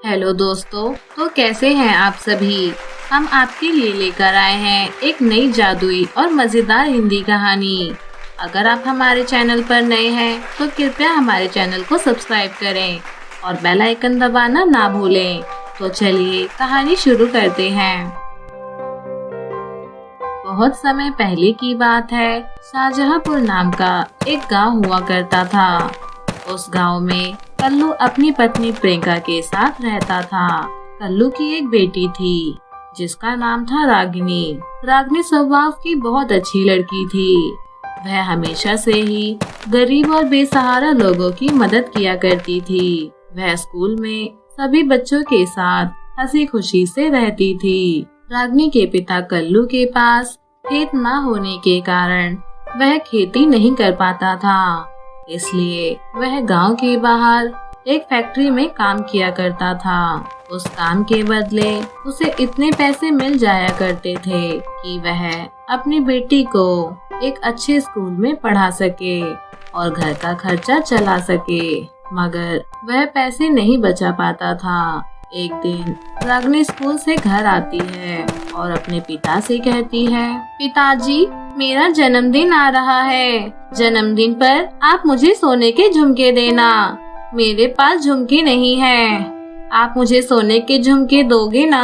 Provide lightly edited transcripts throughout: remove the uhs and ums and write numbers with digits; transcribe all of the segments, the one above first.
Hello दोस्तों, तो कैसे हैं आप सभी। हम आपके लिए लेकर आए हैं एक नई जादुई और मज़ेदार हिंदी कहानी। अगर आप हमारे चैनल पर नए हैं तो कृपया हमारे चैनल को सब्सक्राइब करें और बेल आइकन दबाना ना भूलें। तो चलिए कहानी शुरू करते हैं। बहुत समय पहले की बात है। शाहजहांपुर नाम का एक गांव हुआ करता था। उस गांव में कल्लू अपनी पत्नी प्रियंका के साथ रहता था। कल्लू की एक बेटी थी जिसका नाम था रागिनी। रागिनी स्वभाव की बहुत अच्छी लड़की थी। वह हमेशा से ही गरीब और बेसहारा लोगों की मदद किया करती थी। वह स्कूल में सभी बच्चों के साथ हंसी खुशी से रहती थी। रागिनी के पिता कल्लू के पास खेत न होने के कारण वह खेती नहीं कर पाता था, इसलिए वह गांव के बाहर एक फैक्ट्री में काम किया करता था। उस काम के बदले उसे इतने पैसे मिल जाया करते थे कि वह अपनी बेटी को एक अच्छे स्कूल में पढ़ा सके और घर का खर्चा चला सके, मगर वह पैसे नहीं बचा पाता था। एक दिन रागिनी स्कूल से घर आती है और अपने पिता से कहती है, पिताजी, मेरा जन्मदिन आ रहा है। जन्मदिन पर आप मुझे सोने के झुमके देना। मेरे पास झुमके नहीं हैं। आप मुझे सोने के झुमके दोगे ना?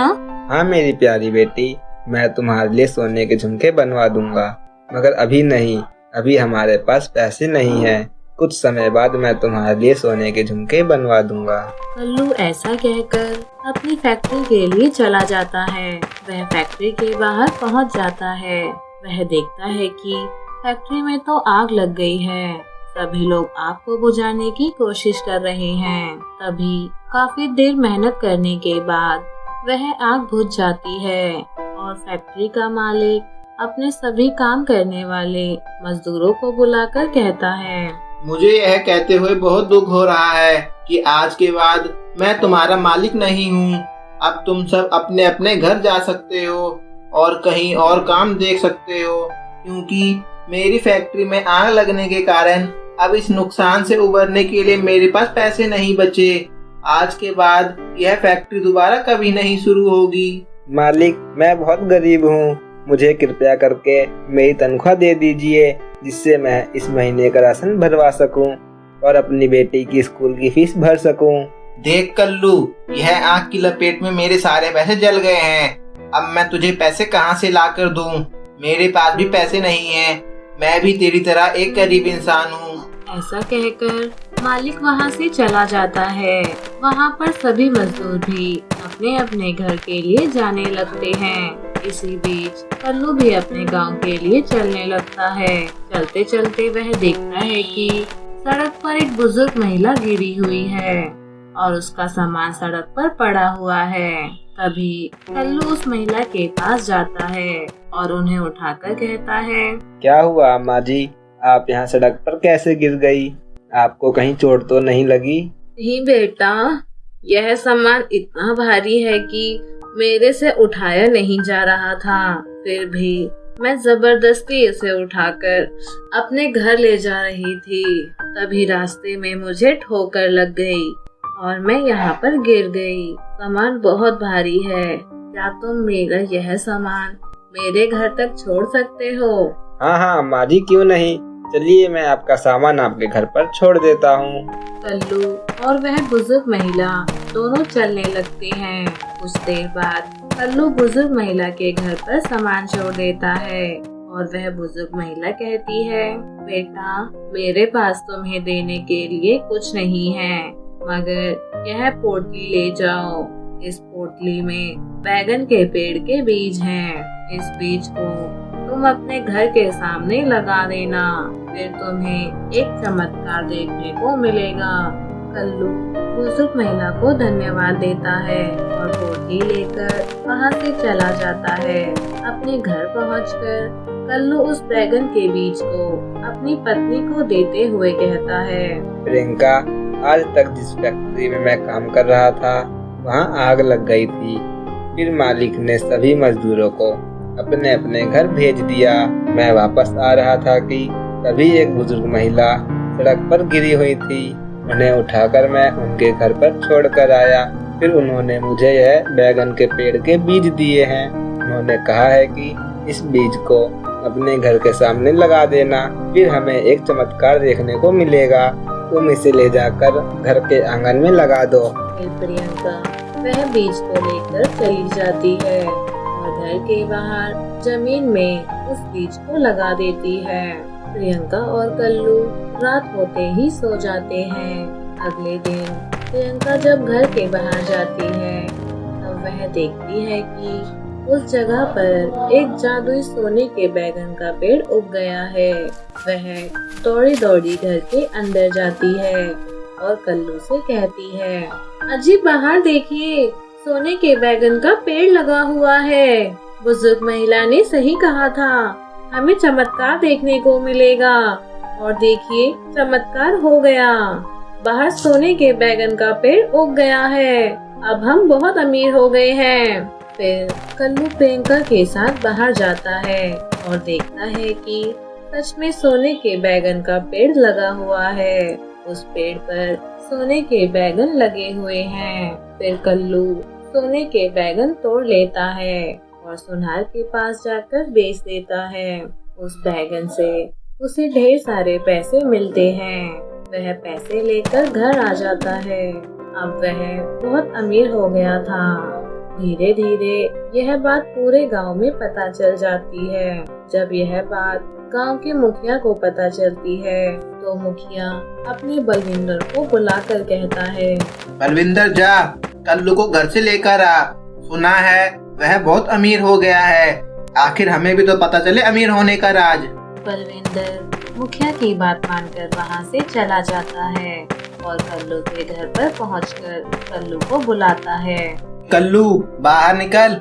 हाँ मेरी प्यारी बेटी, मैं तुम्हारे लिए सोने के झुमके बनवा दूंगा, मगर अभी नहीं। अभी हमारे पास पैसे नहीं हैं। कुछ समय बाद मैं तुम्हारे लिए सोने के झुमके बनवा दूंगा। कल्लू ऐसा कहकर अपनी फैक्ट्री के लिए चला जाता है। वह फैक्ट्री के बाहर पहुंच जाता है। वह देखता है कि फैक्ट्री में तो आग लग गई है। सभी लोग आग को बुझाने की कोशिश कर रहे हैं। तभी काफी देर मेहनत करने के बाद वह आग बुझ जाती है और फैक्ट्री का मालिक अपने सभी काम करने वाले मजदूरों को बुलाकर कहता है, मुझे यह कहते हुए बहुत दुख हो रहा है कि आज के बाद मैं तुम्हारा मालिक नहीं हूँ। अब तुम सब अपने अपने घर जा सकते हो और कहीं और काम देख सकते हो, क्योंकि मेरी फैक्ट्री में आग लगने के कारण अब इस नुकसान से उबरने के लिए मेरे पास पैसे नहीं बचे। आज के बाद यह फैक्ट्री दोबारा कभी नहीं शुरू होगी। मालिक, मैं बहुत गरीब हूँ। मुझे कृपया करके मेरी तनख्वाह दे दीजिए, जिससे मैं इस महीने का राशन भरवा सकूं और अपनी बेटी की स्कूल की फीस भर सकूं। देख कल्लू, यह आग की लपेट में मेरे सारे पैसे जल गए हैं। अब मैं तुझे पैसे कहां से ला कर दूं? मेरे पास भी पैसे नहीं हैं। मैं भी तेरी तरह एक गरीब इंसान हूँ। ऐसा कहकर मालिक वहाँ से चला जाता है। वहाँ पर सभी मजदूर भी अपने अपने घर के लिए जाने लगते हैं। इसी बीच कल्लू भी अपने गांव के लिए चलने लगता है। चलते चलते वह देखता है कि सड़क पर एक बुजुर्ग महिला गिरी हुई है और उसका सामान सड़क पर पड़ा हुआ है। तभी कल्लू उस महिला के पास जाता है और उन्हें उठाकर कहता है, क्या हुआ अम्मा जी, आप यहाँ सड़क पर कैसे गिर गई? आपको कहीं चोट तो नहीं लगी? नहीं बेटा, यह सामान इतना भारी है कि मेरे से उठाया नहीं जा रहा था। फिर भी मैं जबरदस्ती इसे उठाकर अपने घर ले जा रही थी। तभी रास्ते में मुझे ठोकर लग गई और मैं यहाँ पर गिर गई। सामान बहुत भारी है। क्या तुम मेरा यह सामान मेरे घर तक छोड़ सकते हो? हाँ अम्मा जी, क्यों नहीं। चलिए, मैं आपका सामान आपके घर पर छोड़ देता हूँ। कल्लू और वह बुजुर्ग महिला दोनों चलने लगते हैं। कुछ देर बाद कल्लू बुजुर्ग महिला के घर पर सामान छोड़ देता है और वह बुजुर्ग महिला कहती है, बेटा, मेरे पास तुम्हें देने के लिए कुछ नहीं है, मगर यह पोटली ले जाओ। इस पोटली में बैगन के पेड़ के बीज हैं। इस बीज को तुम अपने घर के सामने लगा देना, फिर तुम्हें एक चमत्कार देखने को मिलेगा। कल्लू बुजुर्ग महिला को धन्यवाद देता है और पोटली लेकर वहाँ से चला जाता है। अपने घर पहुँचकर कल्लू उस बैगन के बीज को अपनी पत्नी को देते हुए कहता है, प्रियंका, आज तक जिस फैक्ट्री में मैं काम कर रहा था वहाँ आग लग गई थी। फिर मालिक ने सभी मजदूरों को अपने अपने घर भेज दिया। मैं वापस आ रहा था कि तभी एक बुजुर्ग महिला सड़क पर गिरी हुई थी। उन्हें उठाकर मैं उनके घर पर छोड़कर आया। फिर उन्होंने मुझे यह बैगन के पेड़ के बीज दिए हैं। उन्होंने कहा है कि इस बीज को अपने घर के सामने लगा देना, फिर हमें एक चमत्कार देखने को मिलेगा। तुम इसे ले जाकर घर के आंगन में लगा दो। फिर प्रियंका वह बीज को लेकर चली जाती है और घर के बाहर जमीन में उस बीज को लगा देती है। प्रियंका और कल्लू रात होते ही सो जाते हैं। अगले दिन प्रियंका जब घर के बाहर जाती है तब वह देखती है कि उस जगह पर एक जादुई सोने के बैगन का पेड़ उग गया है। वह दौड़ी दौड़ी घर के अंदर जाती है और कल्लू से कहती है, अजी बाहर देखिए, सोने के बैगन का पेड़ लगा हुआ है। बुजुर्ग महिला ने सही कहा था, हमें चमत्कार देखने को मिलेगा। और देखिए चमत्कार हो गया, बाहर सोने के बैगन का पेड़ उग गया है। अब हम बहुत अमीर हो गए हैं। फिर कल्लू प्रियंका के साथ बाहर जाता है और देखता है कि सच में सोने के बैगन का पेड़ लगा हुआ है। उस पेड़ पर सोने के बैगन लगे हुए हैं। फिर कल्लू सोने के बैगन तोड़ लेता है और सुनार के पास जाकर बेच देता है। उस बैगन से उसे ढेर सारे पैसे मिलते हैं। वह पैसे लेकर घर आ जाता है। अब वह बहुत अमीर हो गया था। धीरे धीरे यह बात पूरे गांव में पता चल जाती है। जब यह बात गांव के मुखिया को पता चलती है तो मुखिया अपने बलविंदर को बुलाकर कहता है, बलविंदर जा कल्लू को घर से लेकर आ। सुना है वह बहुत अमीर हो गया है। आखिर हमें भी तो पता चले अमीर होने का राज। बलविंदर मुखिया की बात मानकर वहां से चला जाता है और कल्लू के घर पर पहुंचकर कल्लू को बुलाता है। कल्लू बाहर निकल,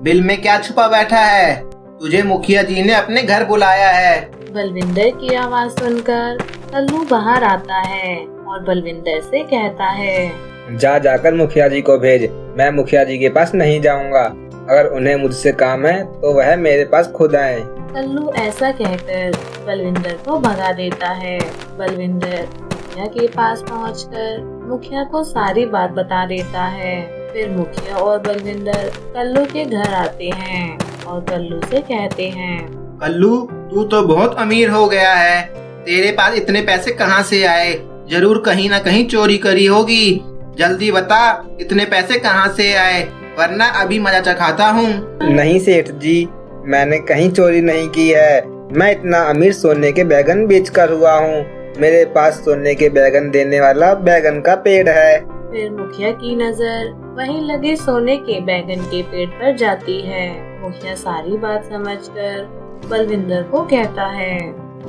बिल में क्या छुपा बैठा है? तुझे मुखिया जी ने अपने घर बुलाया है। बलविंदर की आवाज सुनकर कल्लू बाहर आता है और बलविंदर से कहता है, जाकर मुखिया जी को भेज। मैं मुखिया जी के पास नहीं जाऊंगा। अगर उन्हें मुझसे काम है तो वह मेरे पास खुद आए। कल्लू ऐसा कहकर बलविंदर को भगा देता है। बलविंदर मुखिया के पास पहुंचकर मुखिया को सारी बात बता देता है। फिर मुखिया और बलविंदर कल्लू के घर आते हैं और कल्लू से कहते हैं, कल्लू तू तो बहुत अमीर हो गया है। तेरे पास इतने पैसे कहाँ से आए? जरूर कहीं न कहीं चोरी करी होगी। जल्दी बता इतने पैसे कहाँ से आए, वरना अभी मजा चखाता हूँ। नहीं सेठ जी, मैंने कहीं चोरी नहीं की है। मैं इतना अमीर सोने के बैगन बेचकर हुआ हूँ। मेरे पास सोने के बैगन देने वाला बैगन का पेड़ है। फिर मुखिया की नजर वहीं लगे सोने के बैगन के पेड़ पर जाती है। मुखिया सारी बात समझकर बलविंदर को कहता है,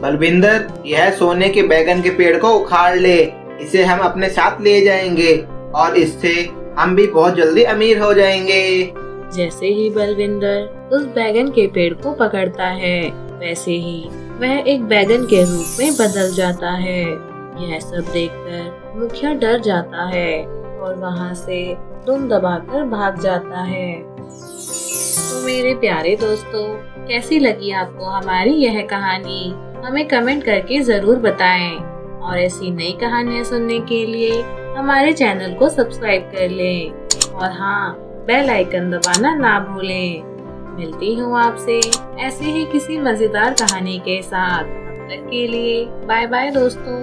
बलविंदर यह सोने के बैगन के पेड़ को उखाड़ ले। इसे हम अपने साथ ले जाएंगे और इससे हम भी बहुत जल्दी अमीर हो जाएंगे। जैसे ही बलविंदर उस बैगन के पेड़ को पकड़ता है वैसे ही वह एक बैगन के रूप में बदल जाता है। यह सब देखकर मुखिया डर जाता है और वहाँ से दुम दबाकर भाग जाता है। तो मेरे प्यारे दोस्तों, कैसी लगी आपको हमारी यह कहानी? हमें कमेंट करके जरूर बताएं और ऐसी नई कहानियाँ सुनने के लिए हमारे चैनल को सब्सक्राइब कर लें और हाँ, बेल आइकन दबाना ना भूलें। मिलती हूँ आपसे ऐसे ही किसी मजेदार कहानी के साथ। तब तक के लिए बाय बाय दोस्तों।